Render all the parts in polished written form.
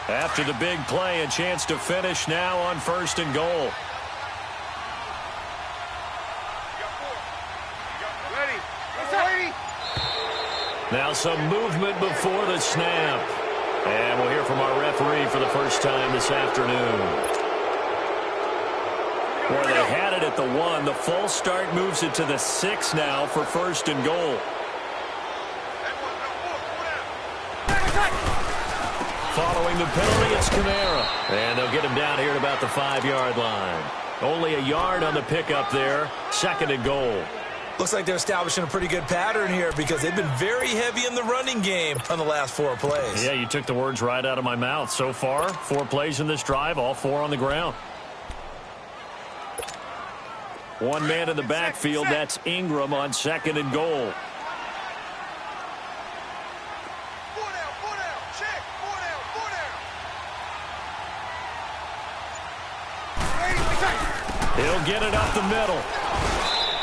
After the big play, a chance to finish now on 1st and goal. Now some movement before the snap. And we'll hear from our referee for the first time this afternoon. Where they had it at the 1, the false start moves it to the 6 now for 1st and goal. Following the penalty, it's Kamara. And they'll get him down here at about the 5-yard line. Only a yard on the pickup there. 2nd and goal. Looks like they're establishing a pretty good pattern here because they've been very heavy in the running game on the last 4 plays. Yeah, you took the words right out of my mouth. So far, 4 plays in this drive, all 4 on the ground. One man in the backfield, that's Ingram on 2nd and goal. He'll get it up the middle.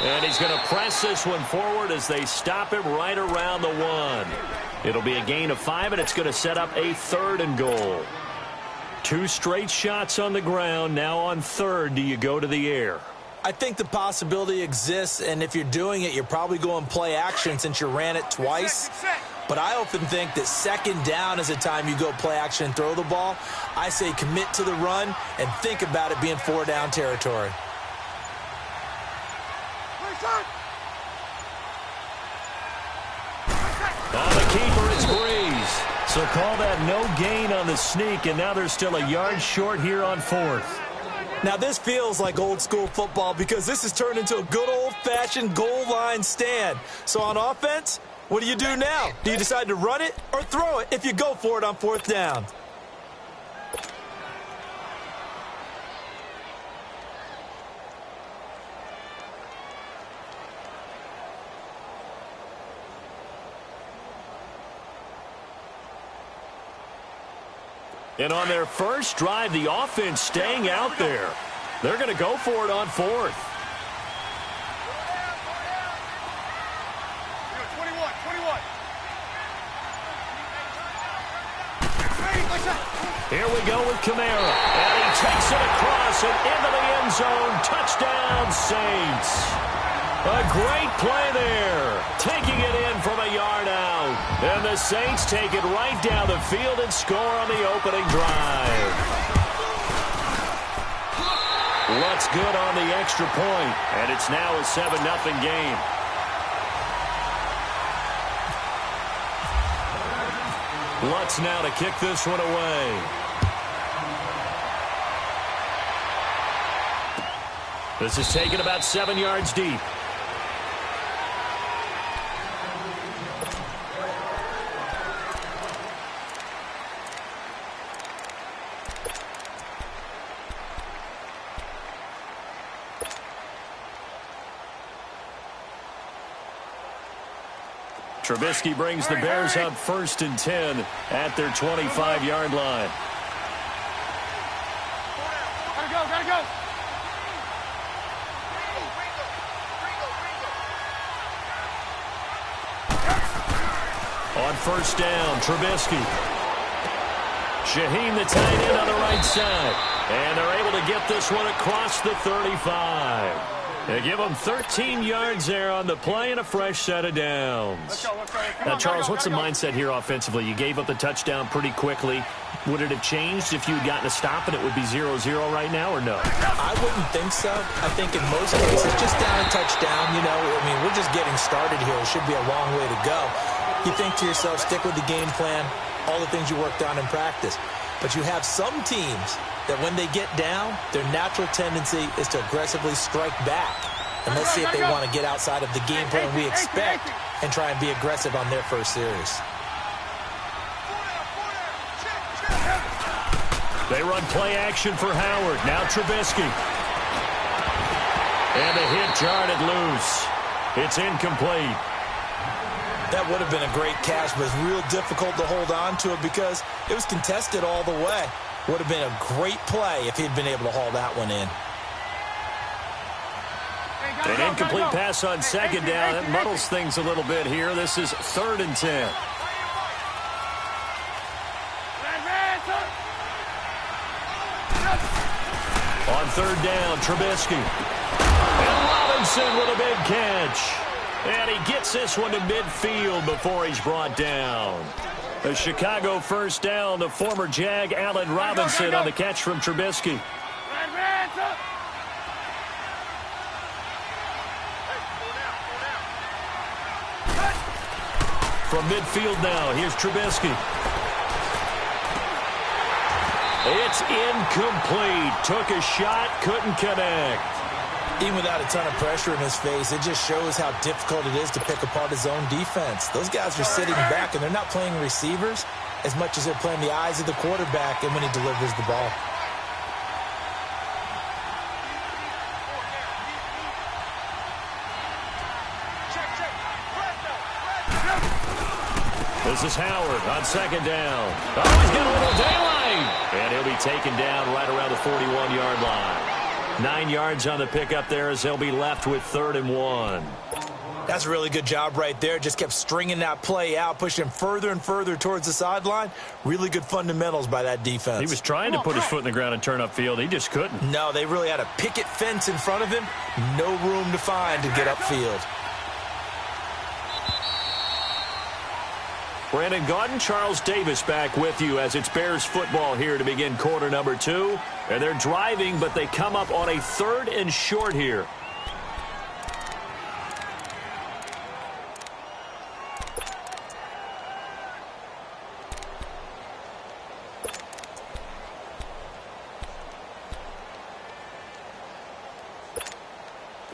And he's going to press this one forward as they stop him right around the 1. It'll be a gain of 5, and it's going to set up a 3rd and goal. 2 straight shots on the ground. Now on 3rd, do you go to the air? I think the possibility exists, and if you're doing it, you're probably going play action since you ran it twice. But I often think that 2nd down is the time you go play action and throw the ball. I say commit to the run and think about it being 4-down territory. On the keeper, it's Breeze. So call that no gain on the sneak, and now they're still a yard short here on 4th. Now, this feels like old-school football because this has turned into a good old-fashioned goal line stand. So on offense, what do you do now? Do you decide to run it or throw it if you go for it on 4th down? And on their first drive, the offense staying out there. They're going to go for it on 4th. Here we go with Kamara. And he takes it across and into the end zone. Touchdown, Saints. A great play there. Taking it in from a yard out. And the Saints take it right down the field and score on the opening drive. Lutz good on the extra point. And it's now a 7-0 game. Lutz now to kick this one away. This is taken about 7 yards deep. Trubisky brings the Bears up 1st and 10 at their 25-yard line. Gotta go. On 1st down, Trubisky. Shaheem, the tight end, on the right side. And they're able to get this one across the 35. They give them 13 yards there on the play and a fresh set of downs. Now, Charles, what's the mindset here offensively? You gave up the touchdown pretty quickly. Would it have changed if you had gotten a stop and it would be 0-0 right now, or no? I wouldn't think so. I think in most cases, just down a touchdown, you know, I mean, we're just getting started here. It should be a long way to go. You think to yourself, stick with the game plan, all the things you worked on in practice. But you have some teams that when they get down, their natural tendency is to aggressively strike back. And let's see if they want to get outside of the game plan we expect and try and be aggressive on their first series. They run play action for Howard. Now Trubisky. And the hit jarred loose. It's incomplete. That would have been a great catch, but it's real difficult to hold on to it because it was contested all the way. Would have been a great play if he'd been able to haul that one in. An incomplete pass on 2nd down. That muddles things a little bit here. This is 3rd and 10. On third down, Trubisky. And Robinson with a big catch. And he gets this one to midfield before he's brought down. A Chicago first down to former Jag Allen Robinson on the catch from Trubisky. From midfield now, here's Trubisky. It's incomplete. Took a shot, couldn't connect. Even without a ton of pressure in his face, it just shows how difficult it is to pick apart his own defense. Those guys are sitting back, and they're not playing receivers as much as they're playing the eyes of the quarterback and when he delivers the ball. This is Howard on second down. Oh, he's got a little daylight. And he'll be taken down right around the 41-yard line. 9 yards on the pickup there as they'll be left with 3rd and 1. That's a really good job right there. Just kept stringing that play out, pushing him further and further towards the sideline. Really good fundamentals by that defense. He was trying to put his foot in the ground and turn upfield. He just couldn't. No, they really had a picket fence in front of him. No room to find to get upfield. Brandon Gaudin, Charles Davis back with you as it's Bears football here to begin quarter number 2. And they're driving, but they come up on a 3rd and short here.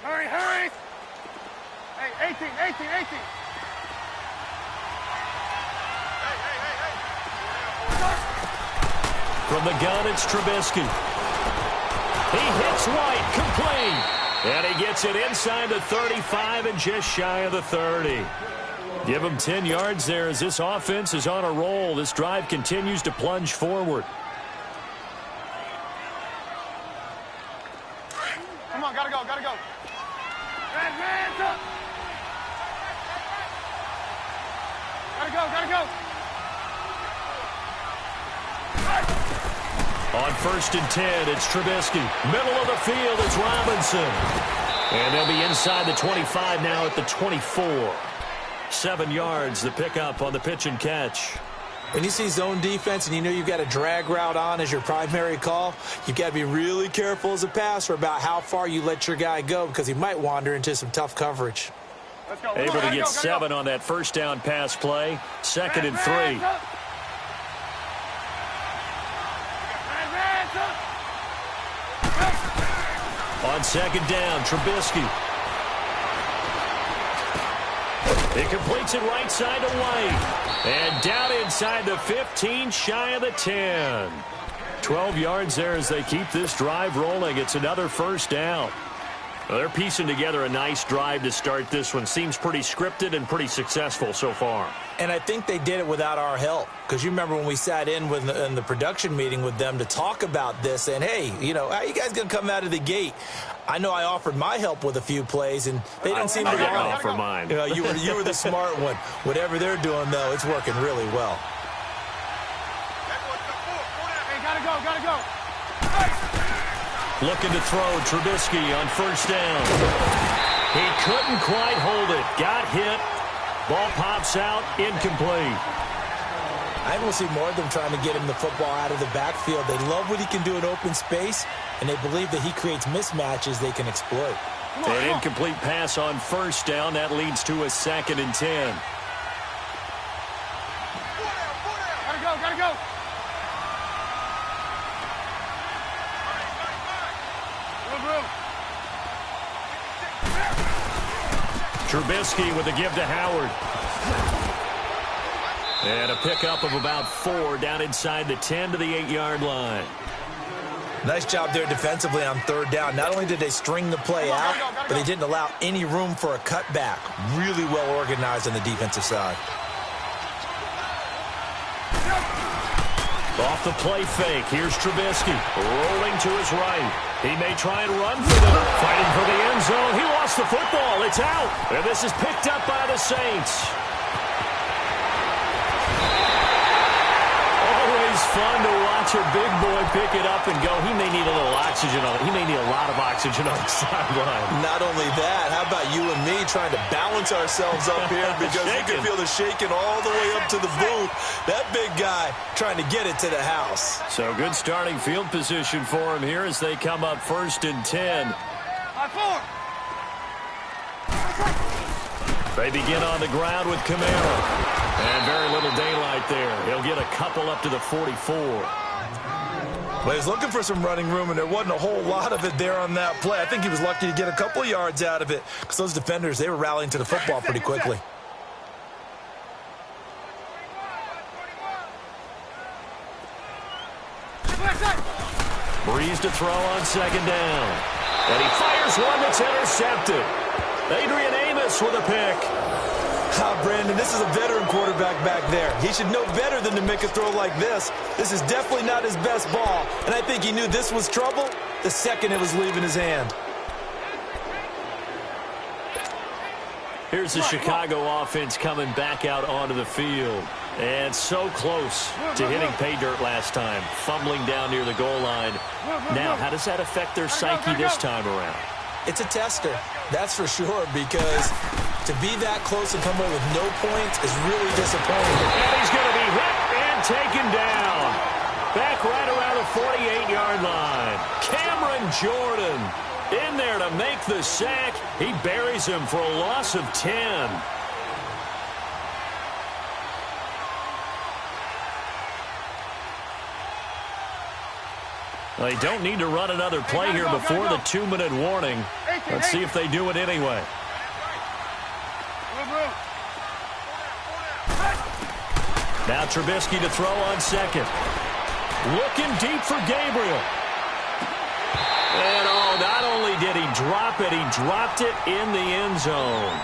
Hurry, hurry! Hey, 18. From the gun, it's Trubisky. He hits White, complete. And he gets it inside the 35 and just shy of the 30. Give him 10 yards there as this offense is on a roll. This drive continues to plunge forward. Come on, gotta go. Hands up! Gotta go. On 1st and 10, it's Trubisky. Middle of the field, it's Robinson. And they'll be inside the 25 now at the 24. 7 yards, the pickup on the pitch and catch. When you see zone defense and you know you've got a drag route on as your primary call, you've got to be really careful as a passer about how far you let your guy go because he might wander into some tough coverage. Let's go. Able to get 7 on that first down pass play. 2nd and 3. On 2nd down, Trubisky. He completes it right side to White. And down inside the 15, shy of the 10. 12 yards there as they keep this drive rolling. It's another first down. Well, they're piecing together a nice drive to start this one. Seems pretty scripted and pretty successful so far. And I think they did it without our help. Because you remember when we sat in the production meeting with them to talk about this. And, hey, you know, how are you guys going to come out of the gate? I know I offered my help with a few plays, and they didn't seem to want it. I offer mine. You know, you were the smart one. Whatever they're doing, though, it's working really well. Hey, gotta go. Looking to throw, Trubisky on first down. He couldn't quite hold it. Got hit. Ball pops out, incomplete. I will see more of them trying to get him the football out of the backfield. They love what he can do in open space, and they believe that he creates mismatches they can exploit. An incomplete pass on first down. That leads to a 2nd and 10. Gotta go. Trubisky with a give to Howard. And a pickup of about 4 down inside the 10 to the 8-yard line. Nice job there defensively on 3rd down. Not only did they string the play out, but they didn't allow any room for a cutback. Really well organized on the defensive side. Off the play fake, here's Trubisky, rolling to his right. He may try and run for them, fighting for the end zone. He lost the football, it's out. And this is picked up by the Saints. Always fun to watch your big boy pick it up and go. He may need a little oxygen on it. He may need a lot of oxygen on the sideline. Not only that, how about you and me trying to balance ourselves up here because you can feel the shaking all the way up to the booth. That big guy trying to get it to the house. So good starting field position for him here as they come up 1st and 10. They begin on the ground with Camaro. And very little daylight there. He'll get a couple up to the 44. Well, he's looking for some running room, and there wasn't a whole lot of it there on that play. I think he was lucky to get a couple of yards out of it because those defenders, they were rallying to the football pretty quickly. Breeze to throw on 2nd down. And he fires one that's intercepted. Adrian Amos with a pick. Brandon, this is a veteran quarterback back there. He should know better than to make a throw like this. This is definitely not his best ball, and I think he knew this was trouble the second it was leaving his hand. Here's the Chicago offense coming back out onto the field. And so close to hitting pay dirt last time, fumbling down near the goal line. Now, how does that affect their psyche this time around? It's a tester, that's for sure, because to be that close and come away with no points is really disappointing. And he's going to be hit and taken down. Back right around the 48-yard line. Cameron Jordan in there to make the sack. He buries him for a loss of 10. They don't need to run another play here before the 2-minute warning. Let's see if they do it anyway. Now Trubisky to throw on 2nd. Looking deep for Gabriel. And oh, not only did he drop it, he dropped it in the end zone.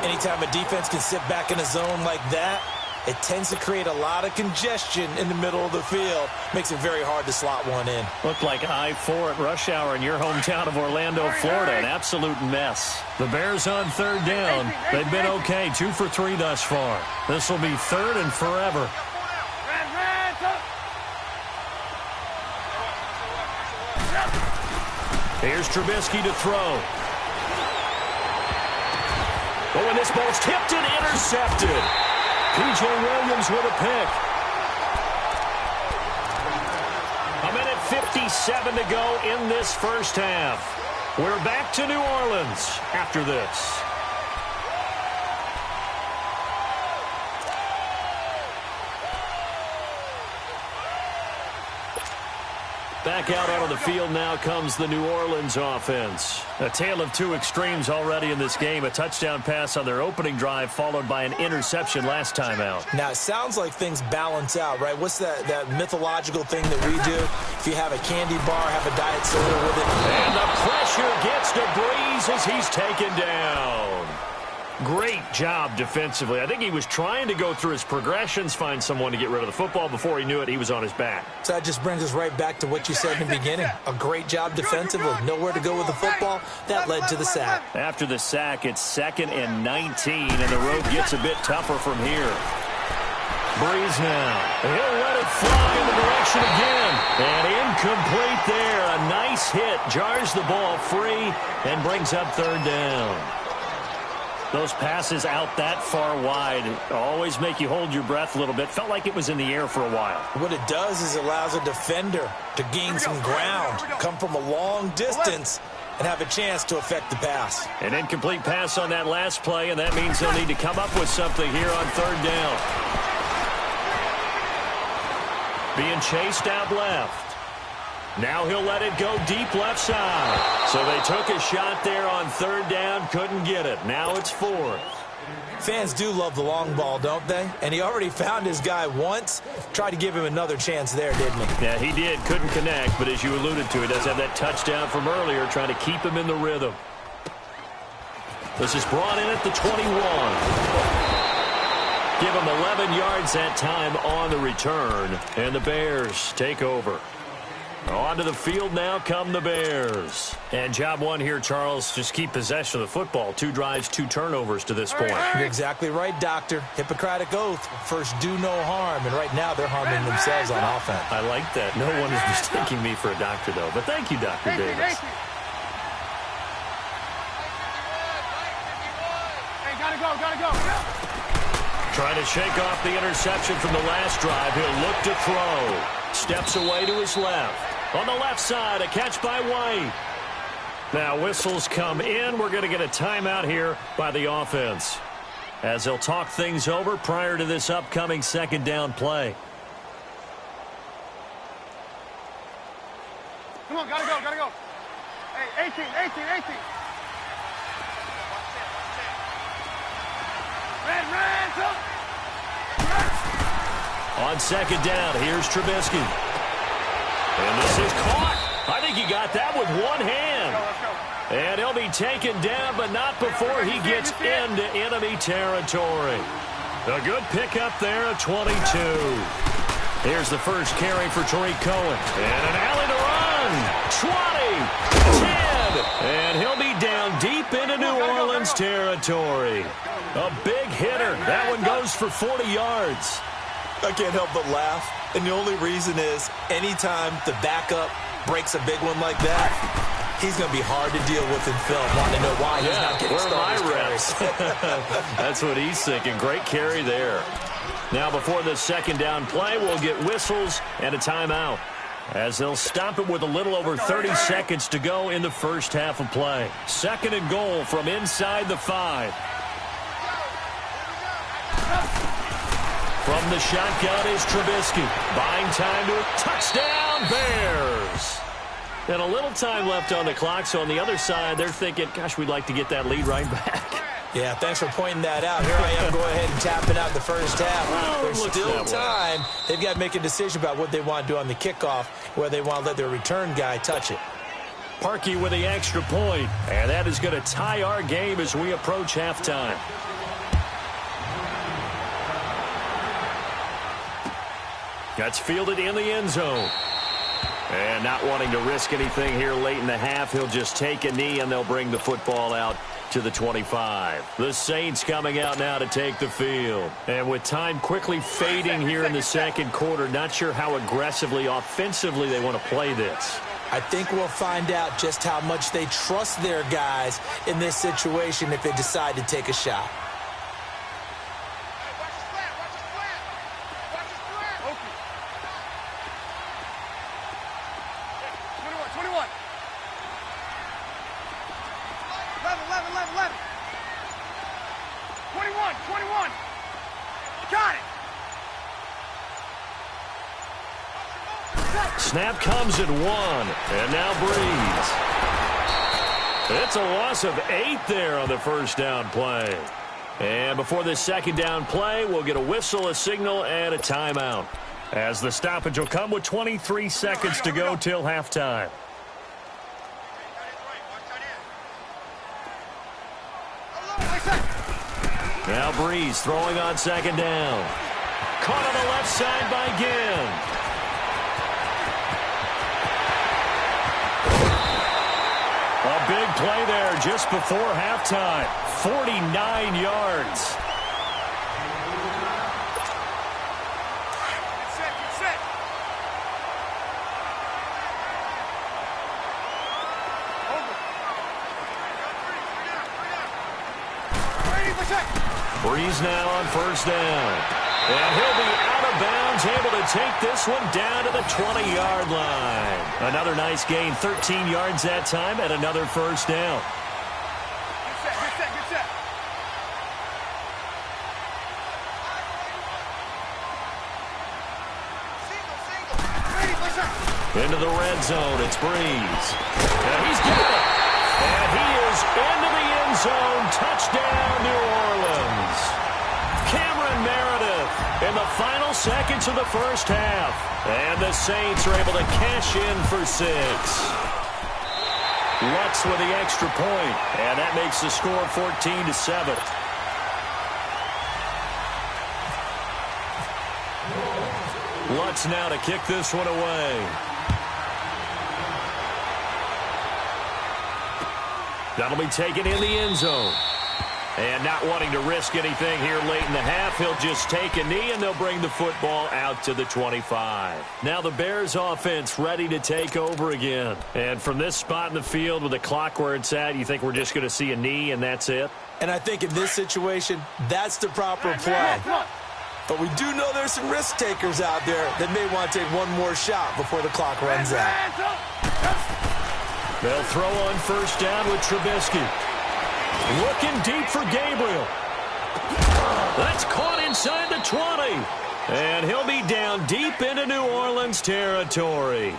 Anytime a defense can sit back in a zone like that, it tends to create a lot of congestion in the middle of the field. Makes it very hard to slot one in. Looked like I-4 at rush hour in your hometown of Orlando, Florida. An absolute mess. The Bears on 3rd down. They've been okay, 2 for 3 thus far. This will be 3rd and forever. Here's Trubisky to throw. Oh, and this ball's tipped and intercepted. P.J. Williams with a pick. 1:57 to go in this first half. We're back to New Orleans after this. Back out onto the field now comes the New Orleans offense. A tale of two extremes already in this game. A touchdown pass on their opening drive followed by an interception last time out. Now, it sounds like things balance out, right? What's that mythological thing that we do? If you have a candy bar, have a diet soda with it. And the pressure gets to Breeze as he's taken down. Great job defensively. I think he was trying to go through his progressions, find someone to get rid of the football. Before he knew it, he was on his back. So that just brings us right back to what you said in the beginning. A great job defensively. Nowhere to go with the football. That led to the sack. After the sack, it's 2nd and 19, and the road gets a bit tougher from here. Breeze now. He'll let it fly in the direction again. And incomplete there. A nice hit. Jars the ball free and brings up 3rd down. Those passes out that far wide always make you hold your breath a little bit. Felt like it was in the air for a while. What it does is it allows a defender to gain some ground, come from a long distance, and have a chance to affect the pass. An incomplete pass on that last play, and that means they'll need to come up with something here on 3rd down. Being chased out left. Now he'll let it go deep left side. So they took a shot there on 3rd down, couldn't get it. Now it's 4th. Fans do love the long ball, don't they? And he already found his guy once. Tried to give him another chance there, didn't he? Yeah, he did. Couldn't connect, but as you alluded to, he does have that touchdown from earlier, trying to keep him in the rhythm. This is brought in at the 21. Give him 11 yards that time on the return, and the Bears take over. Onto the field now come the Bears. And job one here, Charles, just keep possession of the football. 2 drives, 2 turnovers to this point. You're exactly right, Doctor. Hippocratic oath. First, do no harm. And right now, they're harming themselves on offense. I like that. No one is mistaking me for a doctor, though. But thank you, Dr. Davis. Hey, gotta go. Trying to shake off the interception from the last drive. He'll look to throw. Steps away to his left. On the left side, a catch by White. Now whistles come in. We're going to get a timeout here by the offense, as they'll talk things over prior to this upcoming second down play. Come on, gotta go. Hey, 18. Red, go. On second down, here's Trubisky. And this is caught. I think he got that with one hand. Let's go. And he'll be taken down, but not before he gets into enemy territory. A good pickup there at 22. Here's the first carry for Tariq Cohen. And an alley to run. 20, 10. And he'll be down deep into New Orleans territory. A big hitter. That one goes for 40 yards. I can't help but laugh. And the only reason is anytime the backup breaks a big one like that, he's going to be hard to deal with in film. Want to know why he's not getting started. That's what he's thinking. Great carry there. Now before the second down play, we'll get whistles and a timeout, as they'll stop it with a little over 30 seconds to go in the first half of play. Second and goal from inside the 5. From the shotgun is Trubisky. Buying time to a touchdown, Bears. And a little time left on the clock, so on the other side, they're thinking, gosh, we'd like to get that lead right back. Yeah, thanks for pointing that out. Here I am, go ahead and tapping out the first half. Well, there's still time. They've got to make a decision about what they want to do on the kickoff, whether they want to let their return guy touch it. Parkey with the extra point, and that is going to tie our game as we approach halftime. That's fielded in the end zone. And not wanting to risk anything here late in the half, he'll just take a knee and they'll bring the football out to the 25. The Saints coming out now to take the field. And with time quickly fading here in the second quarter, not sure how aggressively, offensively they want to play this. I think we'll find out just how much they trust their guys in this situation if they decide to take a shot. Snap comes at 1, and now Breeze. It's a loss of 8 there on the first down play. And before this second down play, we'll get a whistle, a signal, and a timeout, as the stoppage will come with 23 seconds to go till halftime. Now Breeze throwing on second down. Caught on the left side by Ginn. A big play there just before halftime. 49 yards. Get set. Breeze now on first down. And he'll be out of bounds, able to take this one down to the 20-yard line. Another nice gain, 13 yards that time, and another first down. Get set. Into the red zone, it's Breeze. And he's got it. And he is into the end zone. Touchdown, New Orleans. Cameron Meredith in the final seconds of the first half. And the Saints are able to cash in for 6. Lutz with the extra point, and that makes the score 14-7. Lutz now to kick this one away. That'll be taken in the end zone. And not wanting to risk anything here late in the half, he'll just take a knee, and they'll bring the football out to the 25. Now the Bears offense ready to take over again. And from this spot in the field with the clock where it's at, you think we're just going to see a knee and that's it? And I think in this situation, that's the proper play. But we do know there's some risk takers out there that may want to take one more shot before the clock runs out. They'll throw on first down with Trubisky. Looking deep for Gabriel. That's caught inside the 20. And he'll be down deep into New Orleans territory.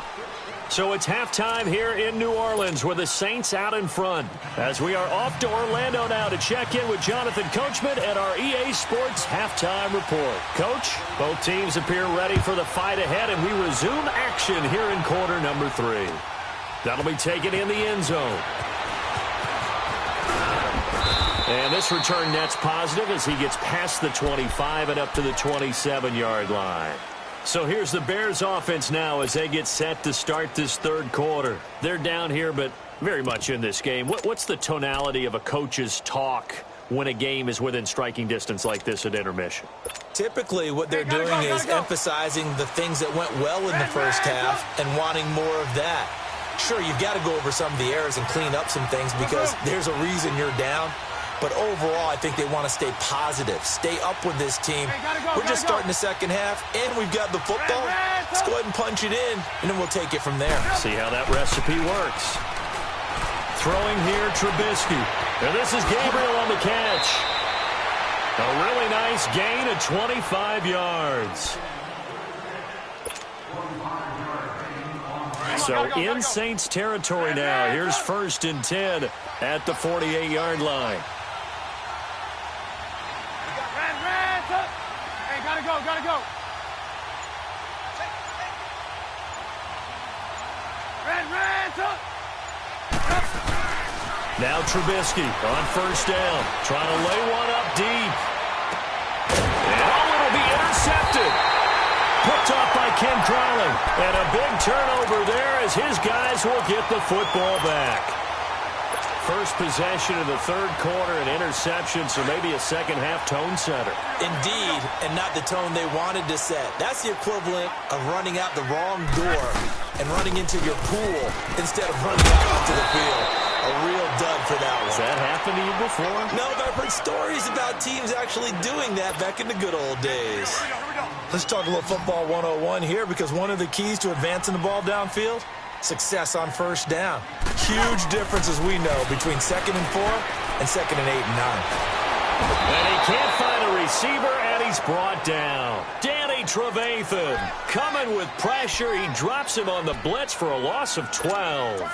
So it's halftime here in New Orleans with the Saints out in front. As we are off to Orlando now to check in with Jonathan Coachman at our EA Sports Halftime Report. Coach, both teams appear ready for the fight ahead, and we resume action here in quarter number 3. That'll be taken in the end zone. And this return net's positive as he gets past the 25 and up to the 27-yard line. So here's the Bears offense now as they get set to start this third quarter. They're down here, but very much in this game. What's the tonality of a coach's talk when a game is within striking distance like this at intermission? Typically, what they're doing is emphasizing the things that went well in the first half and wanting more of that. Sure, you've got to go over some of the errors and clean up some things because there's a reason you're down. But overall, I think they want to stay positive, stay up with this team. We're just starting the second half, and we've got the football. Let's go ahead and punch it in, and then we'll take it from there. See how that recipe works. Throwing here, Trubisky. And this is Gabriel on the catch. A really nice gain of 25 yards. So in Saints territory now. Here's 1st and 10 at the 48-yard line. Hey, gotta go, gotta go. Now Trubisky on first down, trying to lay one up deep. And it'll be intercepted. Picked off by Ken Crowley. And a big turnover there as his guys will get the football back. First possession of the third quarter, an interception, so maybe a second-half tone setter. Indeed, and not the tone they wanted to set. That's the equivalent of running out the wrong door and running into your pool instead of running out onto the field. A real dud for that one. Has that happened to you before? No, but I've heard stories about teams actually doing that back in the good old days. Let's talk a little football 101 here because one of the keys to advancing the ball downfield, success on first down. Huge difference, as we know, between 2nd and 4 and 2nd and 8 and 9. And he can't find a receiver, and he's brought down. Danny Trevathan coming with pressure. He drops him on the blitz for a loss of 12.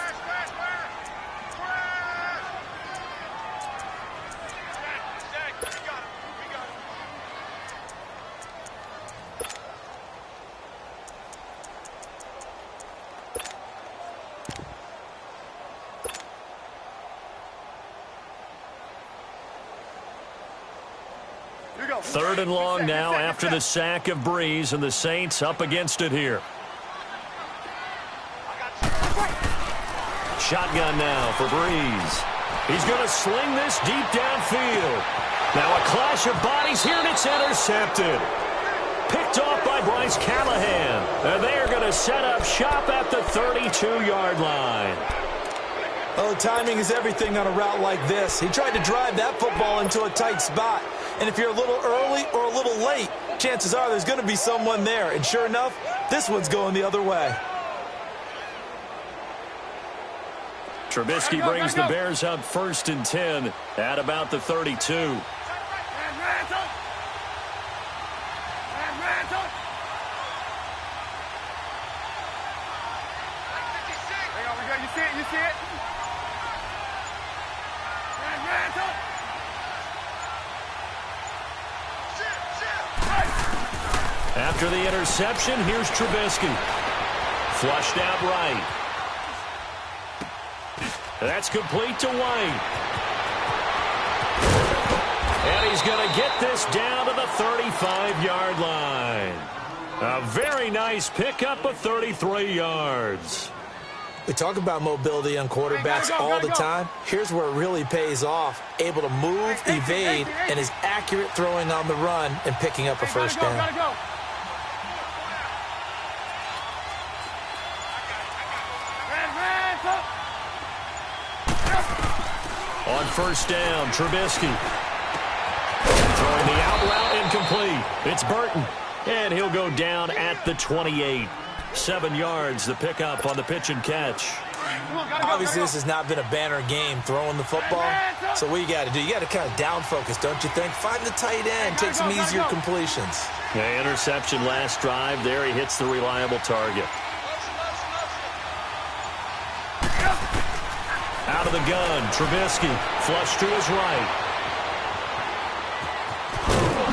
Third and long now after the sack of Breeze, and the Saints up against it here. Shotgun now for Breeze. He's going to sling this deep downfield. Now a clash of bodies here, and it's intercepted. Picked off by Bryce Callahan. And they are going to set up shop at the 32-yard line. Oh, timing is everything on a route like this. He tried to drive that football into a tight spot. And if you're a little early or a little late, chances are there's going to be someone there. And sure enough, this one's going the other way. Trubisky brings the Bears up 1st and 10 at about the 32. You see it? After the interception, here's Trubisky. Flushed out right. That's complete to White. And he's going to get this down to the 35-yard line. A very nice pickup of 33 yards. We talk about mobility on quarterbacks all the time. Here's where it really pays off. Able to move, evade, and is accurate throwing on the run and picking up a first down. On first down, Trubisky. Throwing the out route incomplete. It's Burton. And he'll go down at the 28. 7 yards, the pickup on the pitch and catch. Obviously, this has not been a banner game throwing the football. So what you got to do, you got to kind of down focus, don't you think? Find the tight end, take some easier completions. Yeah, interception last drive. There he hits the reliable target. Out of the gun, Trubisky, flush to his right.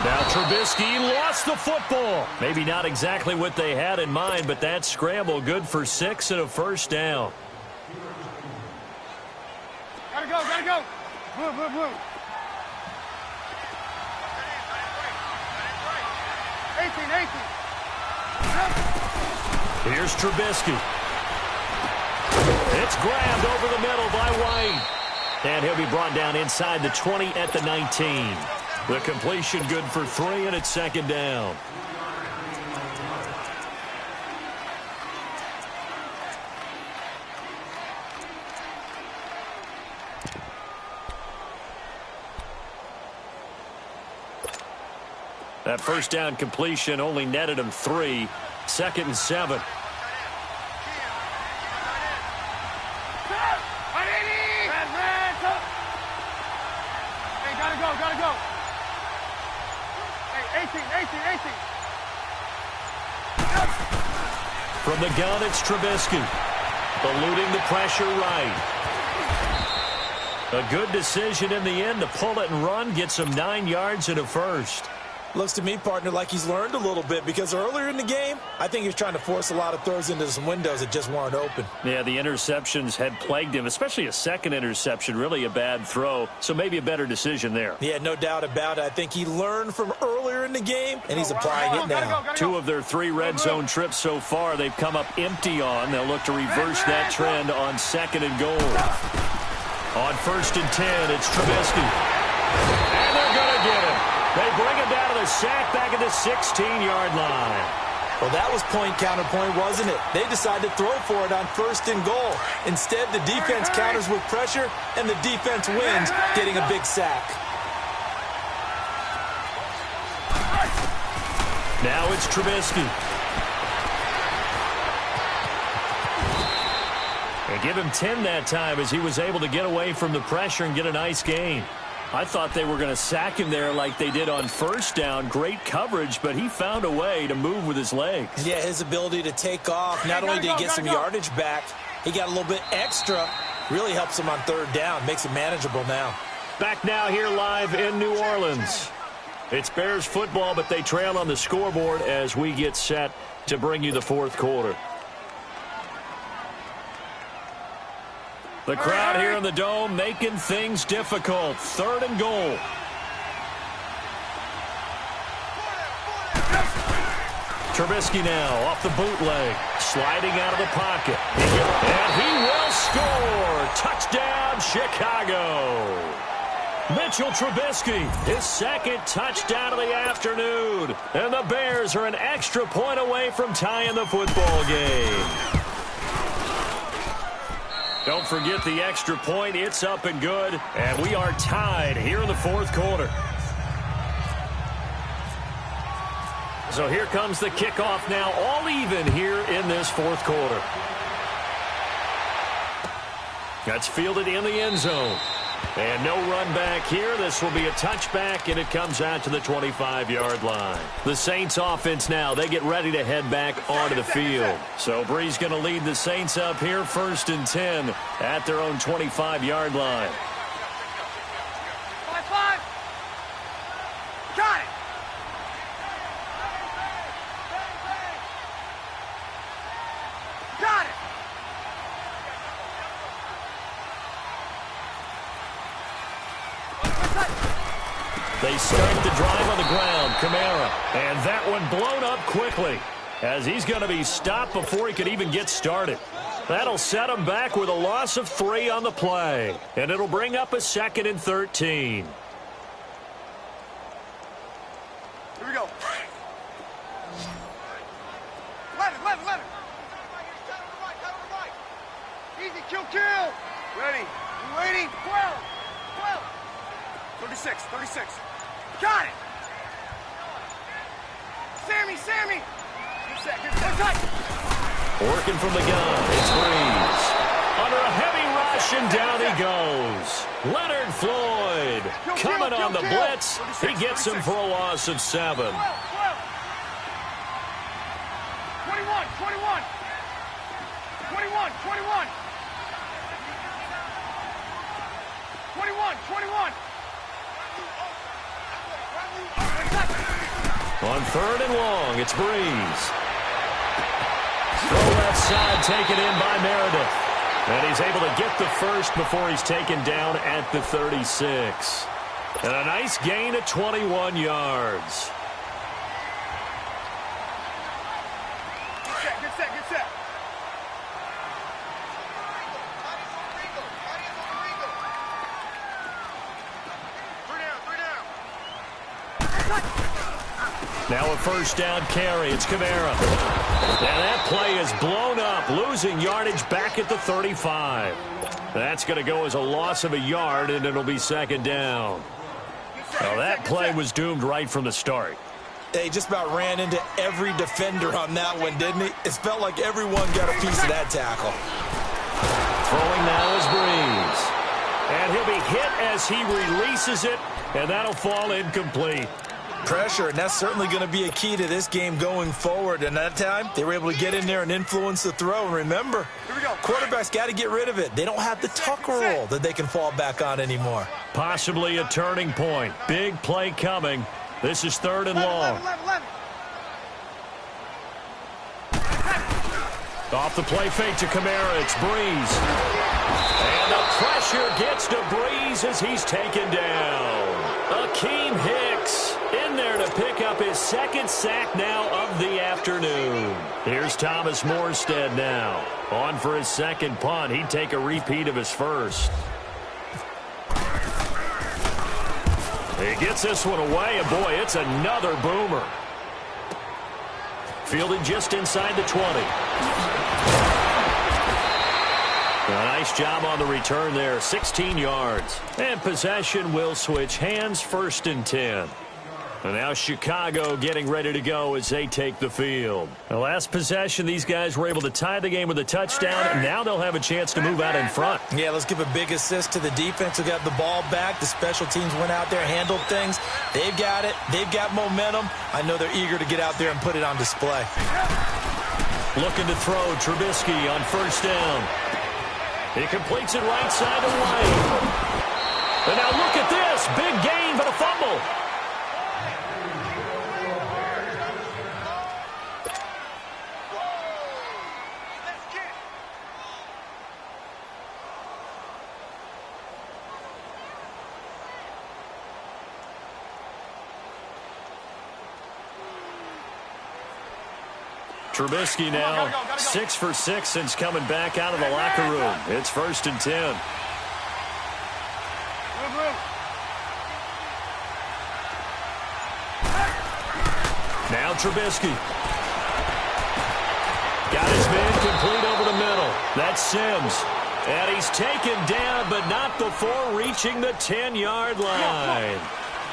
Now Trubisky lost the football. Maybe not exactly what they had in mind, but that scramble good for 6 and a first down. Gotta go, gotta go. Blue, blue, blue. 18. Here's Trubisky. It's grabbed over the middle by White. And he'll be brought down inside the 20 at the 19. The completion good for 3, and it's second down. That first down completion only netted him 3. 2nd and 7. Hey, gotta go, gotta go. 18. From the gun, it's Trubisky. Eluding the pressure right. A good decision in the end to pull it and run, get some 9 yards and a first. Looks to me, partner, like he's learned a little bit because earlier in the game, I think he was trying to force a lot of throws into some windows that just weren't open. Yeah, the interceptions had plagued him, especially a second interception, really a bad throw, so maybe a better decision there. Yeah, no doubt about it. I think he learned from earlier in the game, and he's applying it now. 2 of their 3 red zone trips so far, they've come up empty on. They'll look to reverse that trend on 2nd and goal. On 1st and 10, it's Trubisky. And they're going to get him. They bring him down to the sack back at the 16-yard line. Well, that was point counterpoint, wasn't it? They decided to throw for it on 1st and goal. Instead, the defense counters with pressure, and the defense wins, getting a big sack. Now it's Trubisky. They give him 10 that time as he was able to get away from the pressure and get a nice gain. I thought they were going to sack him there like they did on first down. Great coverage, but he found a way to move with his legs. Yeah, his ability to take off. Not only did he get some yardage back, he got a little bit extra. Really helps him on 3rd down. Makes it manageable now. Back now here live in New Orleans. It's Bears football, but they trail on the scoreboard as we get set to bring you the 4th quarter. The crowd here in the Dome making things difficult. 3rd and goal. Trubisky now off the bootleg. Sliding out of the pocket. And he will score. Touchdown, Chicago. Mitchell Trubisky, his 2nd touchdown of the afternoon. And the Bears are an extra point away from tying the football game. Don't forget the extra point. It's up and good. And we are tied here in the 4th quarter. So here comes the kickoff now, all even here in this 4th quarter. That's fielded in the end zone. And no run back here. This will be a touchback, and it comes out to the 25-yard line. The Saints offense now, they get ready to head back onto the field. So Bree's going to lead the Saints up here 1st and 10 at their own 25-yard line. 5-5. Got it. Got it. They start the drive on the ground. Kamara. And that one blown up quickly. as he's going to be stopped before he could even get started. That'll set him back with a loss of 3 on the play, and it'll bring up a 2nd and 13. Here we go. Let it. Easy, kill. Ready. You waiting? 12. 36. Got it. Sammy. Good set. Working from the gun, it's Breeze. Under a heavy rush, and down he goes. Leonard Floyd coming on the blitz. He gets him for a loss of 7. 21. 21. On 3rd and long, it's Breeze. Throw left side, taken in by Meredith. And he's able to get the first before he's taken down at the 36. And a nice gain of 21 yards. Good set. Now a 1st down carry. It's Kamara. And that play is blown up, losing yardage back at the 35. That's going to go as a loss of a yard, and it'll be 2nd down. Well, that play was doomed right from the start. They just about ran into every defender on that one, didn't he? It felt like everyone got a piece of that tackle. Throwing now is Breeze. And he'll be hit as he releases it, and that'll fall incomplete. Pressure, and that's certainly going to be a key to this game going forward. And that time, they were able to get in there and influence the throw. And remember, quarterbacks got to get rid of it. They don't have the tuck roll that they can fall back on anymore. Possibly a turning point. Big play coming. This is 3rd and long. 11. Off the play fake to Kamara, it's Breeze. And the pressure gets to Breeze as he's taken down. Akeem Hicks in there to pick up his 2nd sack now of the afternoon. Here's Thomas Morstead now. On for his 2nd punt. He'd take a repeat of his 1st. He gets this one away, and boy, it's another boomer. Fielded just inside the 20. A nice job on the return there, 16 yards. And possession will switch hands, 1st and 10. And now Chicago getting ready to go as they take the field. The last possession, these guys were able to tie the game with a touchdown, and now they'll have a chance to move out in front. Yeah, let's give a big assist to the defense who got the ball back. The special teams went out there, handled things. They've got it. They've got momentum. I know they're eager to get out there and put it on display. Looking to throw, Trubisky on 1st down. He completes it right side to White. And now look at this. Big gain for the fumble. Trubisky now 6 for 6 since coming back out of the locker room. It's 1st and 10. Now Trubisky. Got his man complete over the middle. That's Sims. And he's taken down, but not before reaching the 10-yard line.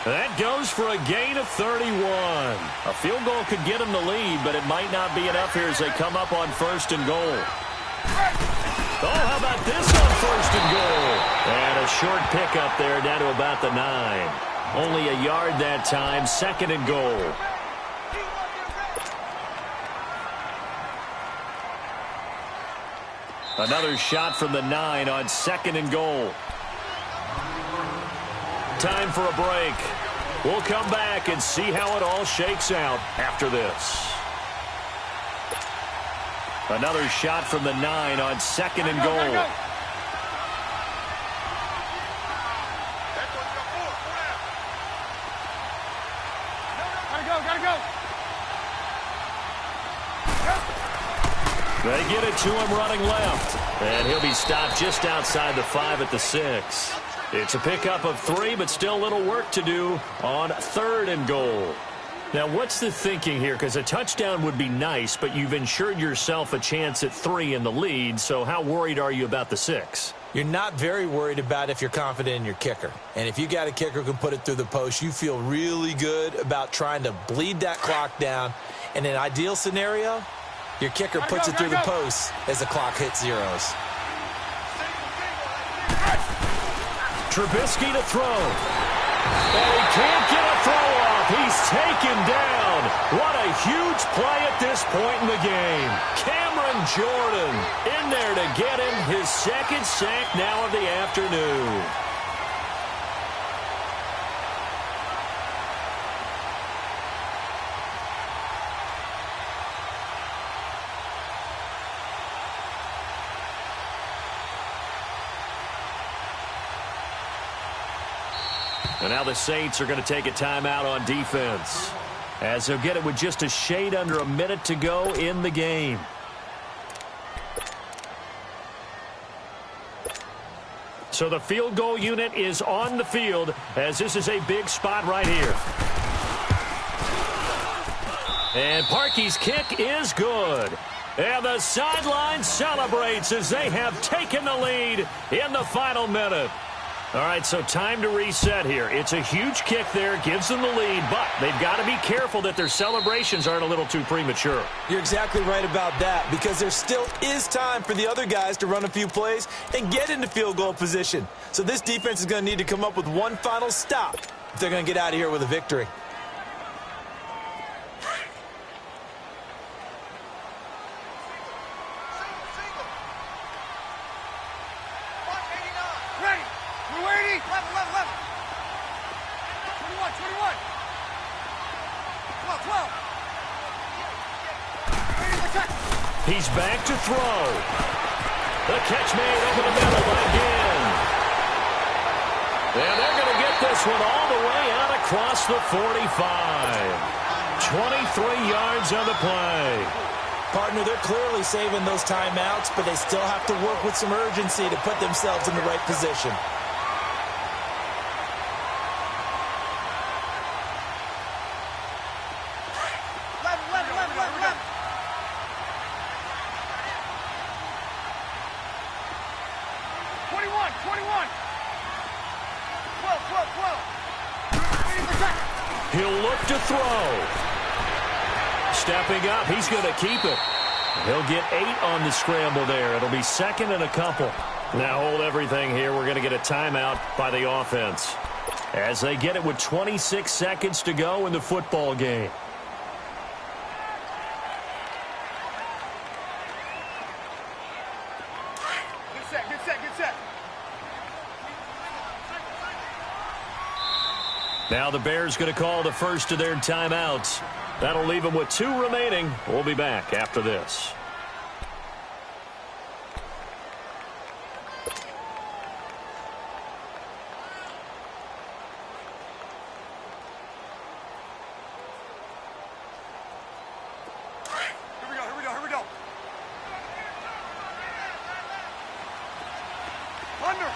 That goes for a gain of 31. A field goal could get him the lead, but it might not be enough here as they come up on 1st and goal. Oh, how about this on 1st and goal? And a short pickup there down to about the 9. Only a yard that time, 2nd and goal. Another shot from the 9 on 2nd and goal. Time for a break. We'll come back and see how it all shakes out after this. Another shot from the 9 on 2nd and goal. Gotta go. They get it to him running left. And he'll be stopped just outside the 5 at the 6. It's a pickup of 3, but still a little work to do on 3rd and goal. Now, what's the thinking here? Because a touchdown would be nice, but you've ensured yourself a chance at 3 in the lead, so how worried are you about the 6? You're not very worried about if you're confident in your kicker. And if you got a kicker who can put it through the post, you feel really good about trying to bleed that clock down. In an ideal scenario, your kicker puts it through the post as the clock hits zeros. Trubisky to throw. And he can't get a throw off. He's taken down. What a huge play at this point in the game. Cameron Jordan in there to get him his 2nd sack now of the afternoon. And now the Saints are going to take a timeout on defense, as they'll get it with just a shade under a minute to go in the game. So the field goal unit is on the field, as this is a big spot right here. And Parkey's kick is good. And the sideline celebrates as they have taken the lead in the final minute. All right, so time to reset here. It's a huge kick there, gives them the lead, but they've got to be careful that their celebrations aren't a little too premature. You're exactly right about that, because there still is time for the other guys to run a few plays and get into field goal position. So this defense is going to need to come up with one final stop if they're going to get out of here with a victory. He's back to throw. The catch made over the middle by Ginn. And they're going to get this one all the way out across the 45. 23 yards on the play. Partner, they're clearly saving those timeouts, but they still have to work with some urgency to put themselves in the right position. He'll look to throw. Stepping up, he's going to keep it. He'll get 8 on the scramble there. It'll be 2nd and a couple. Now hold everything here. We're going to get a timeout by the offense, as they get it with 26 seconds to go in the football game. Good set. Now the Bears going to call the first of their timeouts. That'll leave them with 2 remaining. We'll be back after this. Here we go. Under.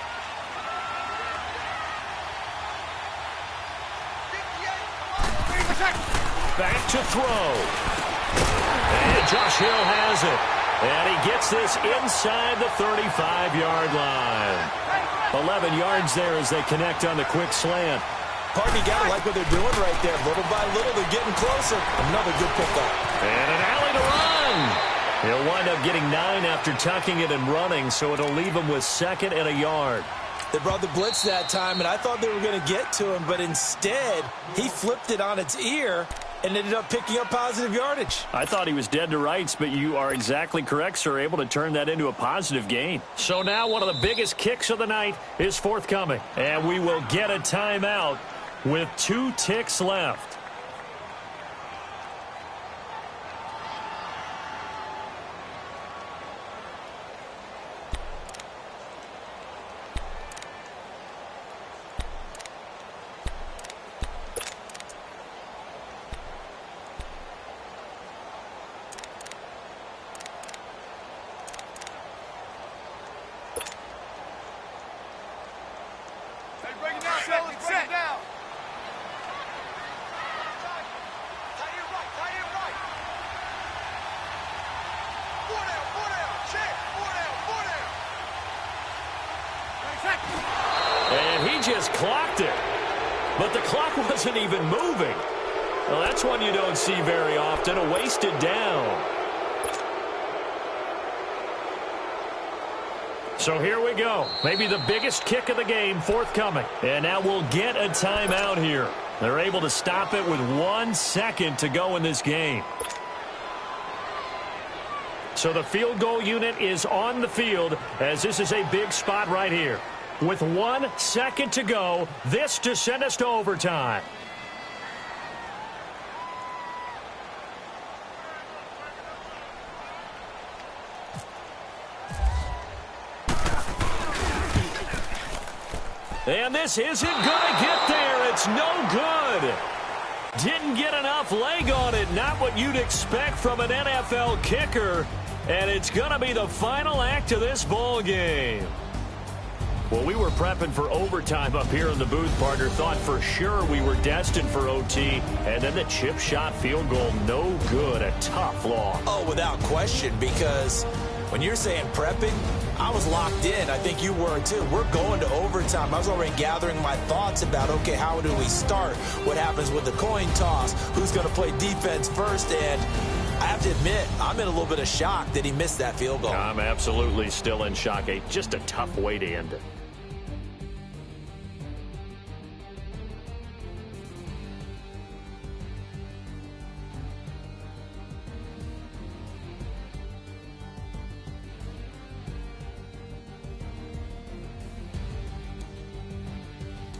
Back to throw. And Josh Hill has it. And he gets this inside the 35-yard line. 11 yards there as they connect on the quick slant. Partner, you got to like what they're doing right there. Little by little, they're getting closer. Another good pickup. And an alley to run. He'll wind up getting 9 after tucking it and running, so it'll leave him with 2nd and a yard. They brought the blitz that time, and I thought they were going to get to him, but instead, he flipped it on its ear and ended up picking up positive yardage. I thought he was dead to rights, but you are exactly correct, sir, able to turn that into a positive gain. So now one of the biggest kicks of the night is forthcoming, and we will get a timeout with 2 ticks left. Hey, break it down, fellas. Break it down. Tight end right. Tight end right. Four down. Check. Four down. 30 seconds. And he just clocked it. But the clock wasn't even moving. Well, that's one you don't see very often, a wasted down. So here we go. Maybe the biggest kick of the game forthcoming. And now we'll get a timeout here. They're able to stop it with 1 second to go in this game. So the field goal unit is on the field as this is a big spot right here. With 1 second to go, this to send us to overtime. And this isn't going to get there. It's no good. Didn't get enough leg on it. Not what you'd expect from an NFL kicker. And it's going to be the final act of this ball game. Well, we were prepping for overtime up here in the booth, partner. Thought for sure we were destined for OT. And then the chip shot field goal, no good. A tough loss. Oh, without question, because when you're saying prepping, I was locked in. I think you were too. We're going to overtime. I was already gathering my thoughts about, okay, how do we start? What happens with the coin toss? Who's going to play defense first? And I have to admit, I'm in a little bit of shock that he missed that field goal. I'm absolutely still in shock. Just a tough way to end it.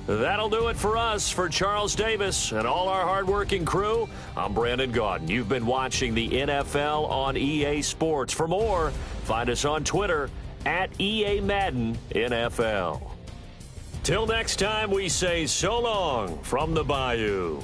That'll do it for us. For Charles Davis and all our hardworking crew, I'm Brandon Gaudin. You've been watching the NFL on EA Sports. For more, find us on Twitter at EA Madden NFL. Till next time, we say so long from the Bayou.